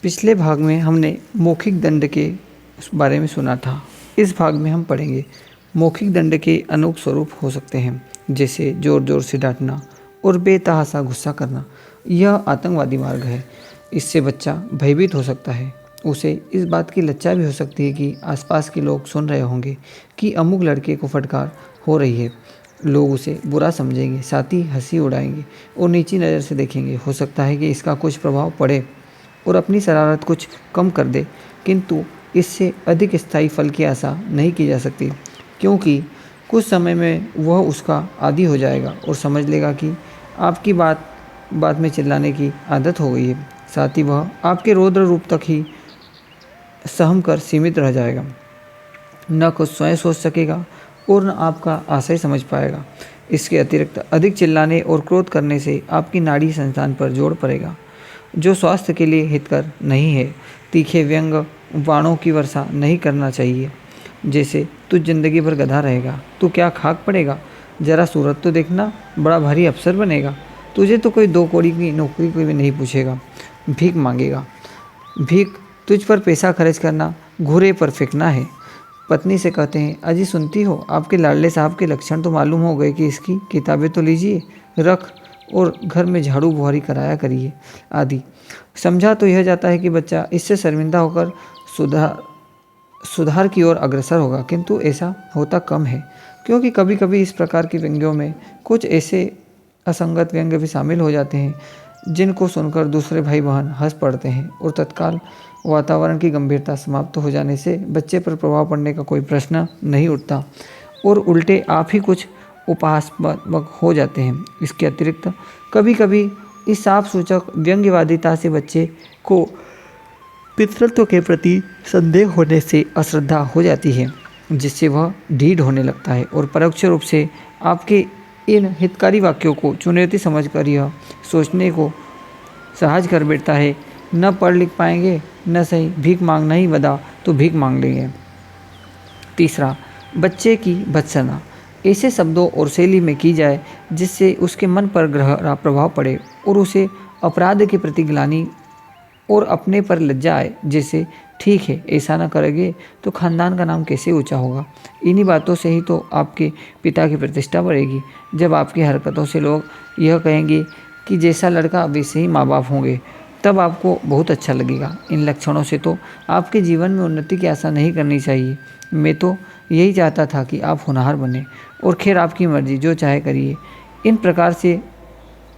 पिछले भाग में हमने मौखिक दंड के बारे में सुना था। इस भाग में हम पढ़ेंगे मौखिक दंड के अनेक स्वरूप हो सकते हैं, जैसे ज़ोर ज़ोर से डांटना और बेतहाशा गुस्सा करना। यह आतंकवादी मार्ग है। इससे बच्चा भयभीत हो सकता है। उसे इस बात की लज्जा भी हो सकती है कि आसपास के लोग सुन रहे होंगे कि अमुक लड़के को फटकार हो रही है। लोग उसे बुरा समझेंगे, साथ ही हंसी उड़ाएंगे और नीची नज़र से देखेंगे। हो सकता है कि इसका कुछ प्रभाव पड़े और अपनी शरारत कुछ कम कर दे, किंतु इससे अधिक स्थायी फल की आशा नहीं की जा सकती, क्योंकि कुछ समय में वह उसका आदी हो जाएगा और समझ लेगा कि आपकी बात बात में चिल्लाने की आदत हो गई है। साथ ही वह आपके रौद्र रूप तक ही सहम कर सीमित रह जाएगा, न कुछ स्वयं सोच सकेगा और न आपका आशय समझ पाएगा। इसके अतिरिक्त अधिक चिल्लाने और क्रोध करने से आपकी नाड़ी संस्थान पर जोर पड़ेगा, जो स्वास्थ्य के लिए हितकर नहीं है। तीखे व्यंग बाणों की वर्षा नहीं करना चाहिए, जैसे तू जिंदगी भर गधा रहेगा, तू क्या खाक पड़ेगा, जरा सूरत तो देखना, बड़ा भारी अफसर बनेगा, तुझे तो कोई 2 कौड़ी की नौकरी कोई भी नहीं पूछेगा, भीख मांगेगा। भीख तुझ पर पैसा खर्च करना घूरे पर फेंकना है। पत्नी से कहते हैं, अजी सुनती हो, आपके लाडले साहब के लक्षण तो मालूम हो गए कि इसकी किताबें तो लीजिए, रख और घर में झाड़ू बुहारी कराया करिए आदि। समझा तो यह जाता है कि बच्चा इससे शर्मिंदा होकर सुधार की ओर अग्रसर होगा, किंतु ऐसा होता कम है, क्योंकि कभी कभी इस प्रकार के व्यंग्यों में कुछ ऐसे असंगत व्यंग्य भी शामिल हो जाते हैं जिनको सुनकर दूसरे भाई बहन हंस पड़ते हैं और तत्काल वातावरण की गंभीरता समाप्त हो जाने से बच्चे पर प्रभाव पड़ने का कोई प्रश्न नहीं उठता और उल्टे आप ही कुछ उपहासात्मक हो जाते हैं। इसके अतिरिक्त कभी कभी इस साफ सूचक व्यंग्यवादिता से बच्चे को पितृत्व के प्रति संदेह होने से अश्रद्धा हो जाती है, जिससे वह ढीठ होने लगता है और परोक्ष रूप से आपके इन हितकारी वाक्यों को चुनौती समझकर यह सोचने को सहज कर बैठता है, न पढ़ लिख पाएंगे न सही, भीख मांगना ही बदा तो भीख मांग लेंगे। तीसरा, बच्चे की भत्सना ऐसे शब्दों और शैली में की जाए जिससे उसके मन पर गहरा प्रभाव पड़े और उसे अपराध के प्रति ग्लानि और अपने पर लज्जा आए, जैसे ठीक है, ऐसा न करोगे तो खानदान का नाम कैसे ऊंचा होगा। इन्हीं बातों से ही तो आपके पिता की प्रतिष्ठा बढ़ेगी। जब आपकी हरकतों से लोग यह कहेंगे कि जैसा लड़का वैसे ही माँ बाप होंगे, तब आपको बहुत अच्छा लगेगा। इन लक्षणों से तो आपके जीवन में उन्नति की आशा नहीं करनी चाहिए। मैं तो यही चाहता था कि आप होनहार बने, और खैर आपकी मर्जी, जो चाहे करिए। इन प्रकार से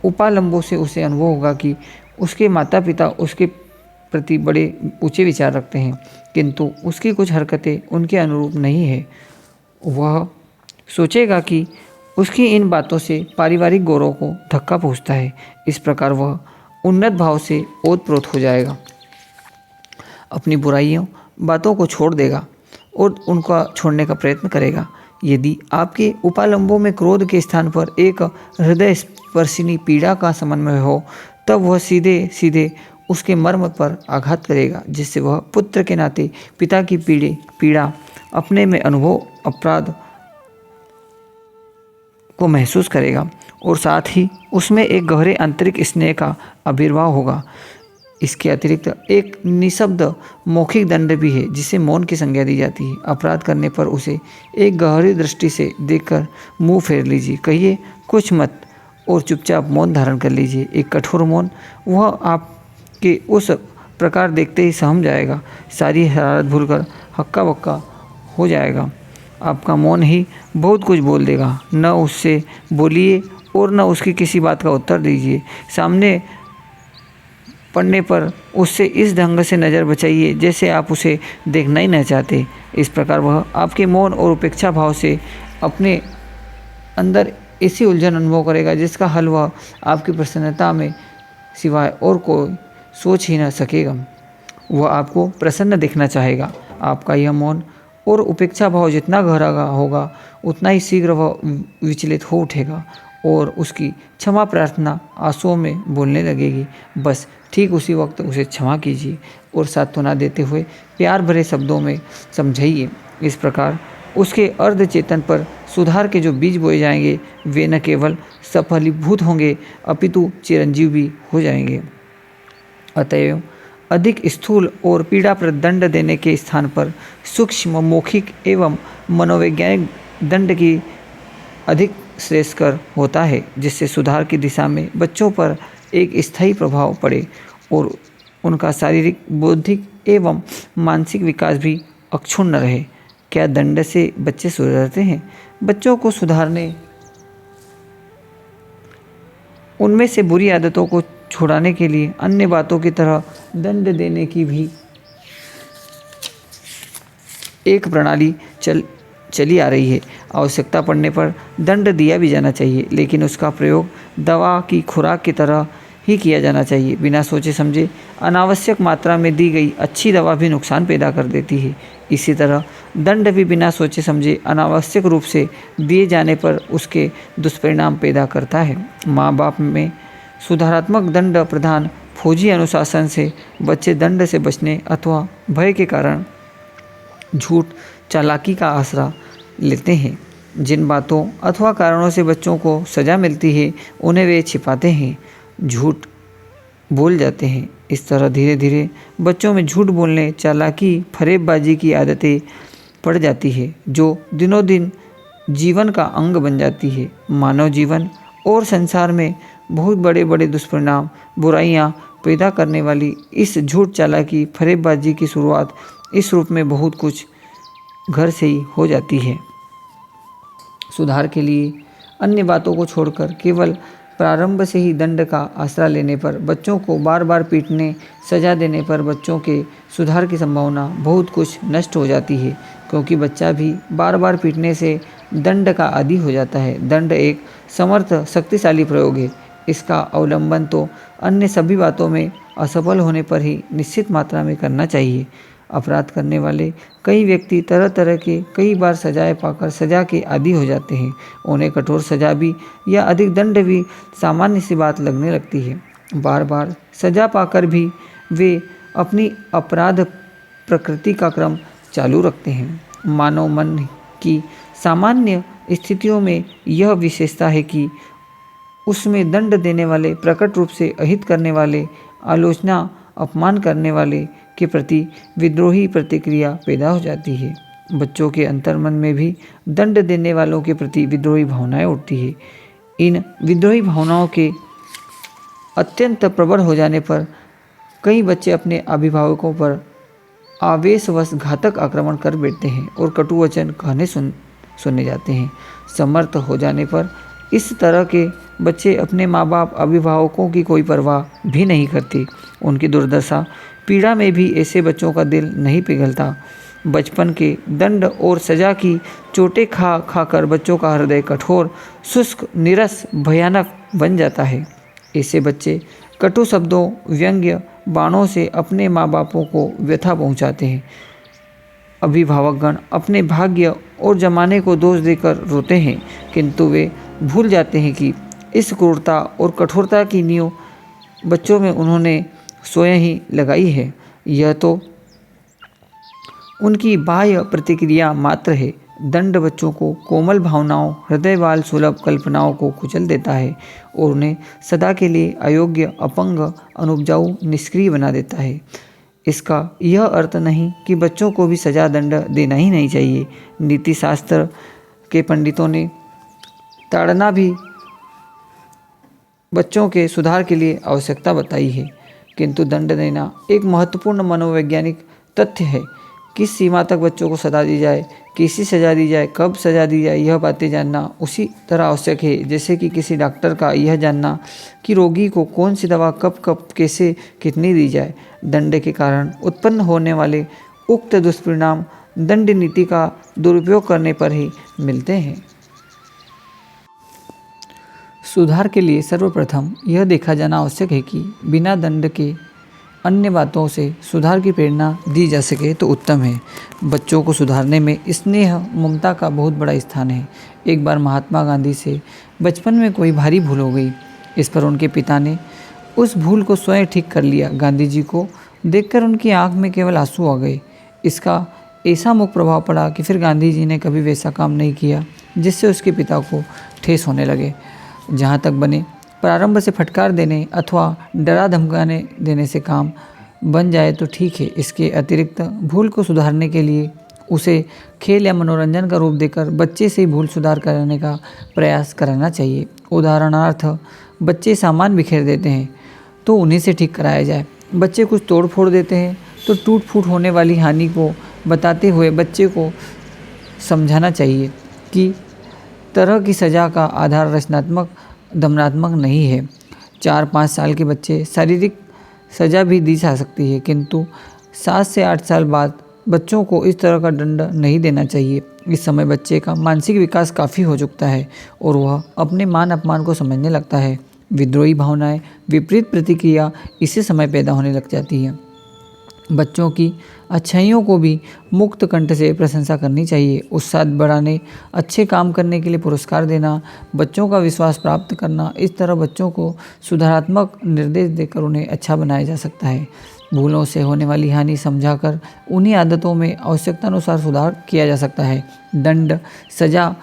उपालंबों से उसे अनुभव होगा कि उसके माता पिता उसके प्रति बड़े ऊंचे विचार रखते हैं, किंतु उसकी कुछ हरकतें उनके अनुरूप नहीं है। वह सोचेगा कि उसकी इन बातों से पारिवारिक गौरव को धक्का पहुंचता है। इस प्रकार वह उन्नत भाव से ओतप्रोत हो जाएगा, अपनी बुराइयों बातों को छोड़ देगा और उनका छोड़ने का प्रयत्न करेगा। यदि आपके उपालंबों में क्रोध के स्थान पर एक हृदय स्पर्शिनी पीड़ा का समन्वय हो, तब वह सीधे सीधे उसके मर्म पर आघात करेगा, जिससे वह पुत्र के नाते पिता की पीड़ा अपने में अनुभव अपराध को महसूस करेगा और साथ ही उसमें एक गहरे आंतरिक स्नेह का आविर्भाव होगा। इसके अतिरिक्त एक निशब्द मौखिक दंड भी है, जिसे मौन की संज्ञा दी जाती है। अपराध करने पर उसे एक गहरी दृष्टि से देखकर मुंह फेर लीजिए, कहिए कुछ मत और चुपचाप मौन धारण कर लीजिए। एक कठोर मौन वह आपके उस प्रकार देखते ही सहम जाएगा, सारी हरारत भूलकर हक्का बक्का हो जाएगा। आपका मौन ही बहुत कुछ बोल देगा। न उससे बोलिए और न उसकी किसी बात का उत्तर दीजिए। सामने पढ़ने पर उससे इस ढंग से नज़र बचाइए जैसे आप उसे देखना ही न चाहते। इस प्रकार वह आपके मौन और उपेक्षा भाव से अपने अंदर ऐसी उलझन अनुभव करेगा जिसका हल वह आपकी प्रसन्नता में सिवाय और कोई सोच ही न सकेगा। वह आपको प्रसन्न देखना चाहेगा। आपका यह मौन और उपेक्षा भाव जितना गहरा होगा, उतना ही शीघ्र वह विचलित हो उठेगा और उसकी क्षमा प्रार्थना आंसुओं में बोलने लगेगी। बस ठीक उसी वक्त उसे क्षमा कीजिए और सांत्वना देते हुए प्यार भरे शब्दों में समझाइए। इस प्रकार उसके अर्ध चेतन पर सुधार के जो बीज बोए जाएंगे, वे न केवल सफलीभूत होंगे अपितु चिरंजीव भी हो जाएंगे। अतएव अधिक स्थूल और पीड़ाप्रद दंड देने के स्थान पर सूक्ष्म मौखिक एवं मनोवैज्ञानिक दंड की अधिक श्रेयस्कर होता है, जिससे सुधार की दिशा में बच्चों पर एक स्थायी प्रभाव पड़े और उनका शारीरिक, बौद्धिक एवं मानसिक विकास भी अक्षुण्ण रहे। क्या दंड से बच्चे सुधरते हैं? बच्चों को सुधारने, उनमें से बुरी आदतों को छुड़ाने के लिए अन्य बातों की तरह दंड देने की भी एक प्रणाली चली आ रही है। आवश्यकता पड़ने पर दंड दिया भी जाना चाहिए, लेकिन उसका प्रयोग दवा की खुराक की तरह ही किया जाना चाहिए। बिना सोचे समझे अनावश्यक मात्रा में दी गई अच्छी दवा भी नुकसान पैदा कर देती है। इसी तरह दंड भी बिना सोचे समझे अनावश्यक रूप से दिए जाने पर उसके दुष्परिणाम पैदा करता है। माँ बाप में सुधारात्मक दंड प्रधान फौजी अनुशासन से बच्चे दंड से बचने अथवा भय के कारण झूठ, चालाकी का आसरा लेते हैं। जिन बातों अथवा कारणों से बच्चों को सज़ा मिलती है उन्हें वे छिपाते हैं, झूठ बोल जाते हैं। इस तरह धीरे धीरे बच्चों में झूठ बोलने, चालाकी, फरेबबाजी की आदतें पड़ जाती है, जो दिनों दिन जीवन का अंग बन जाती है। मानव जीवन और संसार में बहुत बड़े बड़े दुष्परिणाम, बुराइयां पैदा करने वाली इस झूठ, चालाकी, फरेबबाजी की शुरुआत इस रूप में बहुत कुछ घर से ही हो जाती है। सुधार के लिए अन्य बातों को छोड़कर केवल प्रारंभ से ही दंड का आसरा लेने पर, बच्चों को बार बार पीटने, सजा देने पर बच्चों के सुधार की संभावना बहुत कुछ नष्ट हो जाती है, क्योंकि बच्चा भी बार बार पीटने से दंड का आदी हो जाता है। दंड एक समर्थ, शक्तिशाली प्रयोग है। इसका अवलंबन तो अन्य सभी बातों में असफल होने पर ही निश्चित मात्रा में करना चाहिए। अपराध करने वाले कई व्यक्ति तरह तरह के कई बार सजाएं पाकर सजा के आदी हो जाते हैं। उन्हें कठोर सजा भी या अधिक दंड भी सामान्य सी बात लगने लगती है। बार बार सजा पाकर भी वे अपनी अपराध प्रकृति का क्रम चालू रखते हैं। मानव मन की सामान्य स्थितियों में यह विशेषता है कि उसमें दंड देने वाले, प्रकट रूप से अहित करने वाले, आलोचना, अपमान करने वाले के प्रति विद्रोही प्रतिक्रिया पैदा हो जाती है। बच्चों के अंतर्मन में भी दंड देने वालों के प्रति विद्रोही भावनाएं उठती है। इन विद्रोही भावनाओं के अत्यंत प्रबल हो जाने पर कई बच्चे अपने अभिभावकों पर आवेशवश घातक आक्रमण कर बैठते हैं और कटु वचन कहने सुनने जाते हैं। समर्थ हो जाने पर इस तरह के बच्चे अपने माँ बाप, अभिभावकों की कोई परवाह भी नहीं करते। उनकी दुर्दशा, पीड़ा में भी ऐसे बच्चों का दिल नहीं पिघलता। बचपन के दंड और सजा की चोटें खा खाकर बच्चों का हृदय कठोर, शुष्क, नीरस, भयानक बन जाता है। ऐसे बच्चे कटु शब्दों, व्यंग्य, बाणों से अपने माँ बापों को व्यथा पहुँचाते हैं। अभिभावकगण अपने भाग्य और जमाने को दोष देकर रोते हैं, किंतु वे भूल जाते हैं कि इस क्रूरता और कठोरता की नींव बच्चों में उन्होंने स्वयं ही लगाई है। यह तो उनकी बाह्य प्रतिक्रिया मात्र है। दंड बच्चों को कोमल भावनाओं, हृदयवाल सुलभ कल्पनाओं को कुचल देता है और उन्हें सदा के लिए अयोग्य, अपंग, अनुपजाऊ, निष्क्रिय बना देता है। इसका यह अर्थ नहीं कि बच्चों को भी सजा, दंड देना ही नहीं चाहिए। नीति शास्त्र के पंडितों ने ताड़ना भी बच्चों के सुधार के लिए आवश्यकता बताई है, किंतु दंड देना एक महत्वपूर्ण मनोवैज्ञानिक तथ्य है। किस सीमा तक बच्चों को सजा दी जाए, कैसी सजा दी जाए, कब सजा दी जाए, यह बातें जानना उसी तरह आवश्यक है जैसे कि किसी डॉक्टर का यह जानना कि रोगी को कौन सी दवा कब कब, कैसे, कितनी दी जाए। दंड के कारण उत्पन्न होने वाले उक्त दुष्परिणाम दंड नीति का दुरुपयोग करने पर ही मिलते हैं। सुधार के लिए सर्वप्रथम यह देखा जाना आवश्यक है कि बिना दंड के अन्य बातों से सुधार की प्रेरणा दी जा सके तो उत्तम है। बच्चों को सुधारने में स्नेह, ममता का बहुत बड़ा स्थान है। एक बार महात्मा गांधी से बचपन में कोई भारी भूल हो गई। इस पर उनके पिता ने उस भूल को स्वयं ठीक कर लिया। गांधी जी को देखकर उनकी आंख में केवल आंसू आ गए। इसका ऐसा मुख प्रभाव पड़ा कि फिर गांधी जी ने कभी वैसा काम नहीं किया जिससे उसके पिता को ठेस होने लगे। जहाँ तक बने प्रारंभ से फटकार देने अथवा डरा धमकाने देने से काम बन जाए तो ठीक है। इसके अतिरिक्त भूल को सुधारने के लिए उसे खेल या मनोरंजन का रूप देकर बच्चे से भूल सुधार कराने का प्रयास कराना चाहिए। उदाहरणार्थ, बच्चे सामान बिखेर देते हैं तो उन्हीं से ठीक कराया जाए। बच्चे कुछ तोड़ फोड़ देते हैं तो टूट फूट होने वाली हानि को बताते हुए बच्चे को समझाना चाहिए कि तरह की सज़ा का आधार रचनात्मक दमनात्मक नहीं है। 4-5 साल के बच्चे शारीरिक सज़ा भी दी जा सकती है, किंतु 7 से 8 साल बाद बच्चों को इस तरह का दंड नहीं देना चाहिए। इस समय बच्चे का मानसिक विकास काफ़ी हो चुकता है और वह अपने मान अपमान को समझने लगता है। विद्रोही भावनाएं, विपरीत प्रतिक्रिया इसी समय पैदा होने लग जाती है। बच्चों की अच्छाइयों को भी मुक्त कंठ से प्रशंसा करनी चाहिए। उत्साह बढ़ाने, अच्छे काम करने के लिए पुरस्कार देना, बच्चों का विश्वास प्राप्त करना, इस तरह बच्चों को सुधारात्मक निर्देश देकर उन्हें अच्छा बनाया जा सकता है। भूलों से होने वाली हानि समझाकर उन्हीं आदतों में आवश्यकता अनुसार सुधार किया जा सकता है। दंड, सजा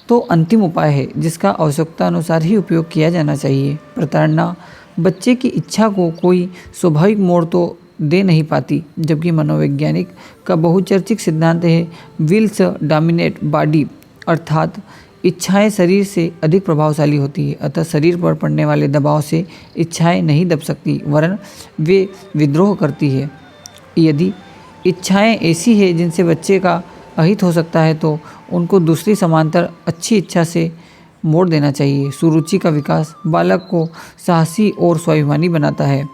तो अंतिम उपाय है जिसका आवश्यकता अनुसार ही उपयोग किया जाना चाहिए। प्रताड़ना बच्चे की इच्छा को कोई स्वाभाविक मोड़ तो दे नहीं पाती, जबकि मनोवैज्ञानिक का बहुचर्चित सिद्धांत है विल्स डोमिनेट बॉडी, अर्थात इच्छाएं शरीर से अधिक प्रभावशाली होती है। अतः शरीर पर पड़ने वाले दबाव से इच्छाएं नहीं दब सकती, वरन वे विद्रोह करती है। यदि इच्छाएं ऐसी है जिनसे बच्चे का अहित हो सकता है तो उनको दूसरी समांतर अच्छी इच्छा से मोड़ देना चाहिए। सुरुचि का विकास बालक को साहसी और स्वाभिमानी बनाता है।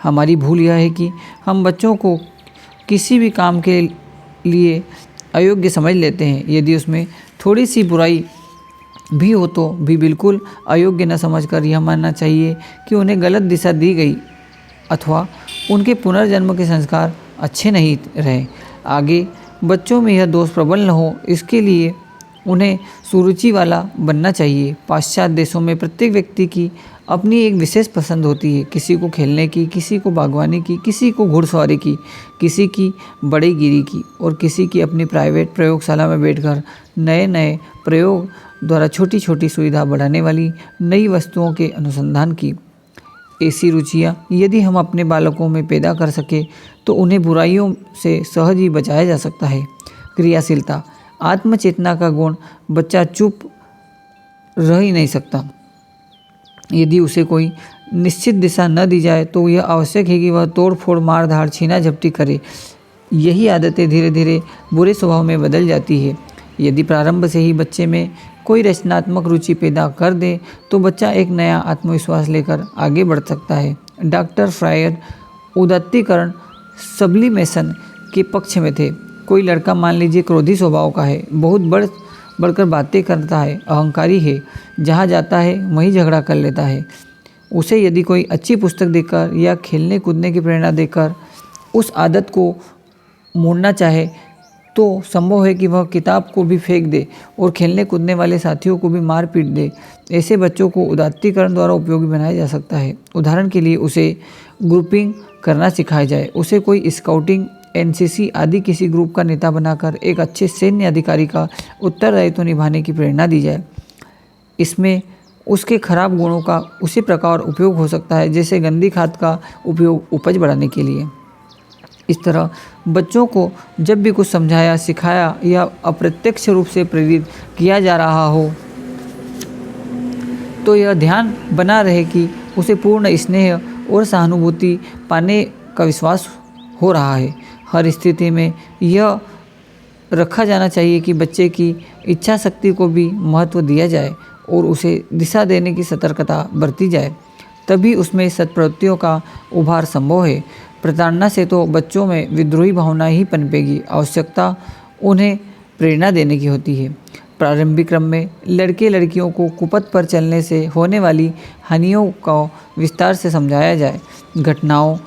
हमारी भूल यह है कि हम बच्चों को किसी भी काम के लिए अयोग्य समझ लेते हैं। यदि उसमें थोड़ी सी बुराई भी हो तो भी बिल्कुल अयोग्य न समझकर यह मानना चाहिए कि उन्हें गलत दिशा दी गई अथवा उनके पुनर्जन्म के संस्कार अच्छे नहीं रहे। आगे बच्चों में यह दोष प्रबल न हो, इसके लिए उन्हें सुरुचि वाला बनना चाहिए। पाश्चात्य देशों में प्रत्येक व्यक्ति की अपनी एक विशेष पसंद होती है। किसी को खेलने की, किसी को बागवानी की, किसी को घुड़सवारी की, किसी की बड़ेगिरी की और किसी की अपनी प्राइवेट प्रयोगशाला में बैठकर नए नए प्रयोग द्वारा छोटी छोटी सुविधा बढ़ाने वाली नई वस्तुओं के अनुसंधान की। ऐसी रुचियाँ यदि हम अपने बालकों में पैदा कर सके तो उन्हें बुराइयों से सहज ही बचाया जा सकता है। क्रियाशीलता, आत्मचेतना का गुण बच्चा चुप रह ही नहीं सकता। यदि उसे कोई निश्चित दिशा न दी जाए तो यह आवश्यक है कि वह तोड़ फोड़, मार धाड़, छीना झपटी करे। यही आदतें धीरे धीरे बुरे स्वभाव में बदल जाती है। यदि प्रारंभ से ही बच्चे में कोई रचनात्मक रुचि पैदा कर दे तो बच्चा एक नया आत्मविश्वास लेकर आगे बढ़ सकता है। डॉक्टर फ्रायर उदात्तीकरण, सब्लिमेशन के पक्ष में थे। कोई लड़का मान लीजिए क्रोधी स्वभाव का है, बहुत बढ़कर बातें करता है, अहंकारी है, जहाँ जाता है वहीं झगड़ा कर लेता है। उसे यदि कोई अच्छी पुस्तक देकर या खेलने कूदने की प्रेरणा देकर उस आदत को मोड़ना चाहे तो संभव है कि वह किताब को भी फेंक दे और खेलने कूदने वाले साथियों को भी मार पीट दे। ऐसे बच्चों को उदात्तीकरण द्वारा उपयोगी बनाया जा सकता है। उदाहरण के लिए उसे ग्रुपिंग करना सिखाया जाए, उसे कोई स्काउटिंग, एनसीसी आदि किसी ग्रुप का नेता बनाकर एक अच्छे सैन्य अधिकारी का उत्तरदायित्व निभाने की प्रेरणा दी जाए। इसमें उसके खराब गुणों का उसी प्रकार उपयोग हो सकता है जैसे गंदी खाद का उपयोग उपज बढ़ाने के लिए। इस तरह बच्चों को जब भी कुछ समझाया, सिखाया या अप्रत्यक्ष रूप से प्रेरित किया जा रहा हो तो यह ध्यान बना रहे कि उसे पूर्ण स्नेह और सहानुभूति पाने का विश्वास हो रहा है। हर स्थिति में यह रखा जाना चाहिए कि बच्चे की इच्छा शक्ति को भी महत्व दिया जाए और उसे दिशा देने की सतर्कता बरती जाए, तभी उसमें सत्प्रवृत्तियों का उभार संभव है। प्रताड़ना से तो बच्चों में विद्रोही भावना ही पनपेगी। आवश्यकता उन्हें प्रेरणा देने की होती है। प्रारंभिक क्रम में लड़के लड़कियों को कुपथ पर चलने से होने वाली हानियों को विस्तार से समझाया जाए। घटनाओं,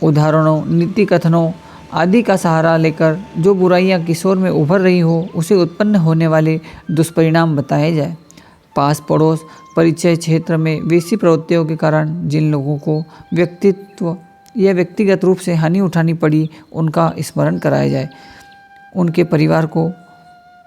उदाहरणों, नीति कथनों आदि का सहारा लेकर जो बुराइयां किशोर में उभर रही हो उसे उत्पन्न होने वाले दुष्परिणाम बताए जाए। पास पड़ोस परिचय क्षेत्र में वैसी प्रवृत्तियों के कारण जिन लोगों को व्यक्तित्व या व्यक्तिगत रूप से हानि उठानी पड़ी उनका स्मरण कराया जाए। उनके परिवार को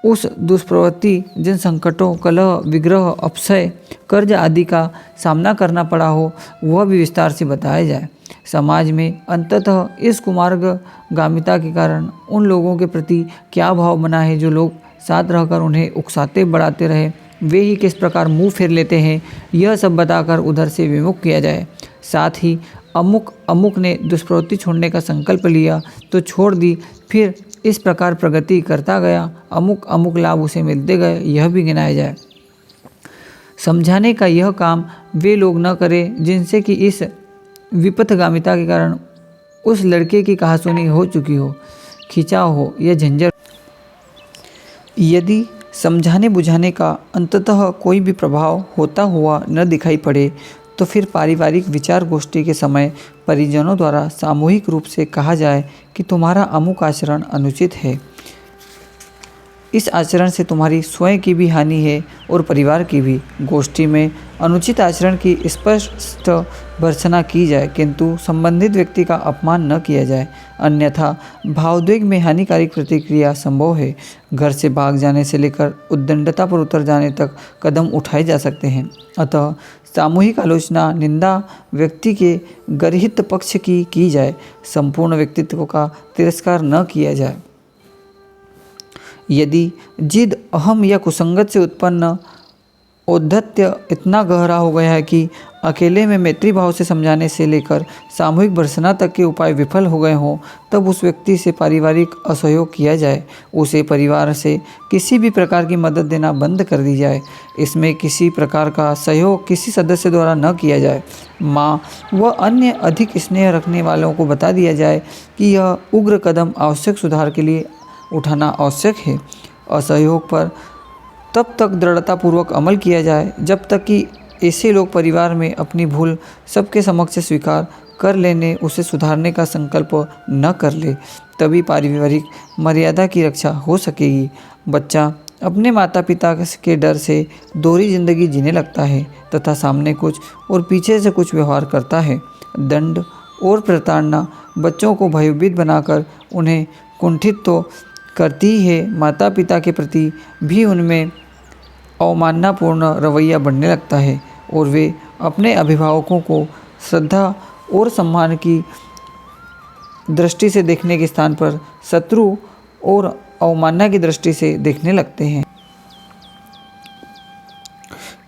उस दुष्प्रवृत्ति, जिन संकटों, कलह, विग्रह, अपसय, कर्ज आदि का सामना करना पड़ा हो, वह भी विस्तार से बताया जाए। समाज में अंततः इस कुमार्गामिता के कारण उन लोगों के प्रति क्या भाव बना है जो लोग साथ रहकर उन्हें उकसाते बढ़ाते रहे, वे ही किस प्रकार मुंह फेर लेते हैं, यह सब बताकर उधर से विमुख किया जाए। साथ ही अमुक अमुक ने दुष्प्रवृत्ति छोड़ने का संकल्प लिया तो छोड़ दी, फिर इस प्रकार प्रगति करता गया, अमुक अमुक लाभ उसे मिलते गए, यह भी गिनाया जाए। समझाने का यह काम वे लोग न करें जिनसे कि इस विपथगामिता के कारण उस लड़के की कहासुनी हो चुकी हो, खिंचाव हो या झंझट। यदि समझाने बुझाने का अंततः कोई भी प्रभाव होता हुआ न दिखाई पड़े तो फिर पारिवारिक विचार गोष्ठी के समय परिजनों द्वारा सामूहिक रूप से कहा जाए कि तुम्हारा अमुक आचरण अनुचित है, इस आचरण से तुम्हारी स्वयं की भी हानि है और परिवार की भी। गोष्ठी में अनुचित आचरण की स्पष्ट भर्त्सना की जाए, किंतु संबंधित व्यक्ति का अपमान न किया जाए, अन्यथा भावोद्वेग में हानिकारक प्रतिक्रिया संभव है। घर से भाग जाने से लेकर उद्दंडता पर उतर जाने तक कदम उठाए जा सकते हैं। अतः सामूहिक आलोचना, निंदा व्यक्ति के गर्हित पक्ष की जाए, संपूर्ण व्यक्तित्व का तिरस्कार न किया जाए। यदि जिद, अहम या कुसंगत से उत्पन्न औद्धत्य इतना गहरा हो गया है कि अकेले में मैत्री भाव से समझाने से लेकर सामूहिक भर्त्सना तक के उपाय विफल हो गए हों, तब उस व्यक्ति से पारिवारिक असहयोग किया जाए, उसे परिवार से किसी भी प्रकार की मदद देना बंद कर दी जाए। इसमें किसी प्रकार का सहयोग किसी सदस्य द्वारा न किया जाए। माँ व अन्य अधिक स्नेह रखने वालों को बता दिया जाए कि यह उग्र कदम आवश्यक सुधार के लिए उठाना आवश्यक है। असहयोग पर तब तक दृढ़तापूर्वक अमल किया जाए जब तक कि ऐसे लोग परिवार में अपनी भूल सबके समक्ष स्वीकार कर लेने, उसे सुधारने का संकल्प न कर ले, तभी पारिवारिक मर्यादा की रक्षा हो सकेगी। बच्चा अपने माता पिता के डर से दोहरी जिंदगी जीने लगता है तथा सामने कुछ और पीछे से कुछ व्यवहार करता है। दंड और प्रताड़ना बच्चों को भयभीत बनाकर उन्हें कुंठित तो करती ही है, माता पिता के प्रति भी उनमें अवमाननापूर्ण रवैया बढ़ने लगता है और वे अपने अभिभावकों को श्रद्धा और सम्मान की दृष्टि से देखने के स्थान पर शत्रु और अवमानना की दृष्टि से देखने लगते हैं।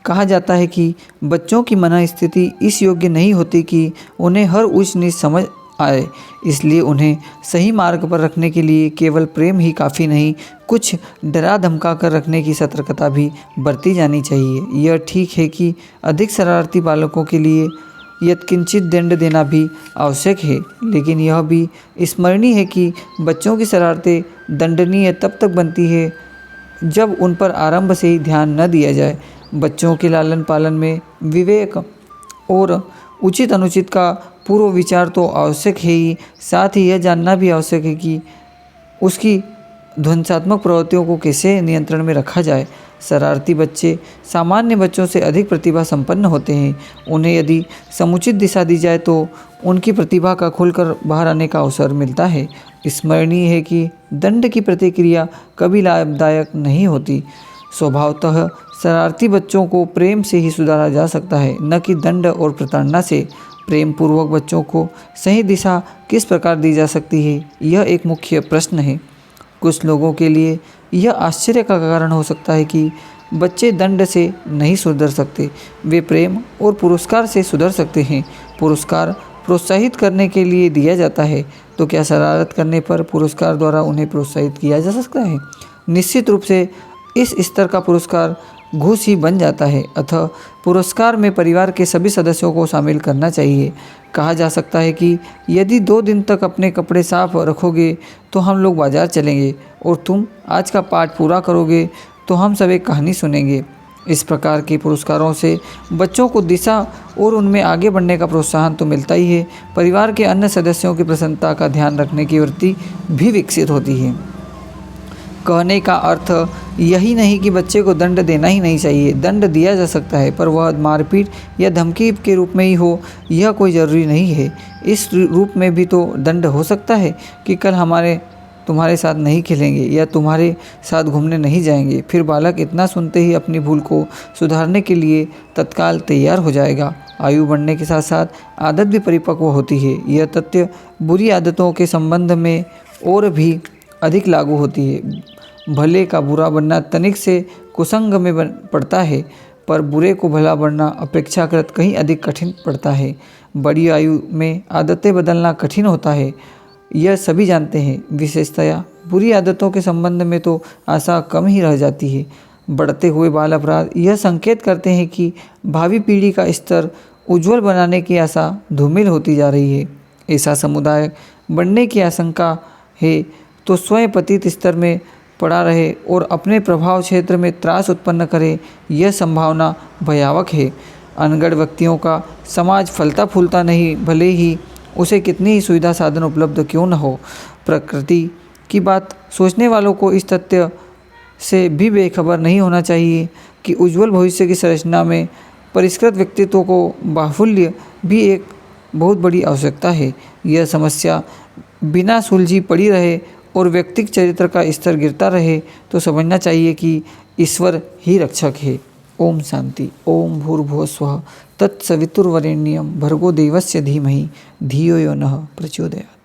कहा जाता है कि बच्चों की मनःस्थिति इस योग्य नहीं होती कि उन्हें हर उच्च नीच समझ आए, इसलिए उन्हें सही मार्ग पर रखने के लिए केवल प्रेम ही काफ़ी नहीं, कुछ डरा धमका कर रखने की सतर्कता भी बरती जानी चाहिए। यह ठीक है कि अधिक शरारती बालकों के लिए यत्किंचित दंड देना भी आवश्यक है, लेकिन यह भी स्मरणीय है कि बच्चों की शरारतें दंडनीय तब तक बनती है जब उन पर आरंभ से ही ध्यान न दिया जाए। बच्चों के लालन पालन में विवेक और उचित अनुचित का पूर्व विचार तो आवश्यक है ही, साथ ही यह जानना भी आवश्यक है कि उसकी ध्वंसात्मक प्रवृत्तियों को कैसे नियंत्रण में रखा जाए। शरारती बच्चे सामान्य बच्चों से अधिक प्रतिभा संपन्न होते हैं। उन्हें यदि समुचित दिशा दी जाए तो उनकी प्रतिभा का खुलकर बाहर आने का अवसर मिलता है। स्मरणीय है कि दंड की प्रतिक्रिया कभी लाभदायक नहीं होती। स्वभावतः शरारती बच्चों को प्रेम से ही सुधारा जा सकता है, न कि दंड और प्रताड़ना से। प्रेम पूर्वक बच्चों को सही दिशा किस प्रकार दी जा सकती है, यह एक मुख्य प्रश्न है। कुछ लोगों के लिए यह आश्चर्य का कारण हो सकता है कि बच्चे दंड से नहीं सुधर सकते, वे प्रेम और पुरस्कार से सुधर सकते हैं। पुरस्कार प्रोत्साहित करने के लिए दिया जाता है, तो क्या शरारत करने पर पुरस्कार द्वारा उन्हें प्रोत्साहित किया जा सकता है? निश्चित रूप से इस स्तर का पुरस्कार घूस ही बन जाता है। अतः पुरस्कार में परिवार के सभी सदस्यों को शामिल करना चाहिए। कहा जा सकता है कि यदि 2 दिन तक अपने कपड़े साफ रखोगे तो हम लोग बाजार चलेंगे, और तुम आज का पाठ पूरा करोगे तो हम सब एक कहानी सुनेंगे। इस प्रकार के पुरस्कारों से बच्चों को दिशा और उनमें आगे बढ़ने का प्रोत्साहन तो मिलता ही है, परिवार के अन्य सदस्यों की प्रसन्नता का ध्यान रखने की वृत्ति भी विकसित होती है। कहने का अर्थ यही नहीं कि बच्चे को दंड देना ही नहीं चाहिए। दंड दिया जा सकता है, पर वह मारपीट या धमकी के रूप में ही हो, यह कोई ज़रूरी नहीं है। इस रूप में भी तो दंड हो सकता है कि कल हमारे तुम्हारे साथ नहीं खेलेंगे या तुम्हारे साथ घूमने नहीं जाएंगे। फिर बालक इतना सुनते ही अपनी भूल को सुधारने के लिए तत्काल तैयार हो जाएगा। आयु बढ़ने के साथ साथ आदत भी परिपक्व होती है। यह तथ्य बुरी आदतों के संबंध में और भी अधिक लागू होती है। भले का बुरा बनना तनिक से कुसंग में पड़ता है, पर बुरे को भला बनना अपेक्षाकृत कहीं अधिक कठिन पड़ता है। बड़ी आयु में आदतें बदलना कठिन होता है, यह सभी जानते हैं। विशेषतया बुरी आदतों के संबंध में तो आशा कम ही रह जाती है। बढ़ते हुए बाल अपराध यह संकेत करते हैं कि भावी पीढ़ी का स्तर उज्जवल बनाने की आशा धूमिल होती जा रही है। ऐसा समुदाय बनने की आशंका है तो स्वयं पतित स्तर में पड़ा रहे और अपने प्रभाव क्षेत्र में त्रास उत्पन्न करे, यह संभावना भयावह है। अनगढ़ व्यक्तियों का समाज फलता फूलता नहीं, भले ही उसे कितनी ही सुविधा साधन उपलब्ध क्यों न हो। प्रकृति की बात सोचने वालों को इस तथ्य से भी बेखबर नहीं होना चाहिए कि उज्जवल भविष्य की संरचना में परिष्कृत व्यक्तित्व को बाहुल्य भी एक बहुत बड़ी आवश्यकता है। यह समस्या बिना सुलझी पड़ी रहे और व्यक्तिगत चरित्र का स्तर गिरता रहे तो समझना चाहिए कि ईश्वर ही रक्षक है। ओम शांति। ओम भूर्भुवः स्वः तत्सवितुर्वरेण्यं भर्गो देवस्य धीमहि धियो यो नः प्रचोदयात्।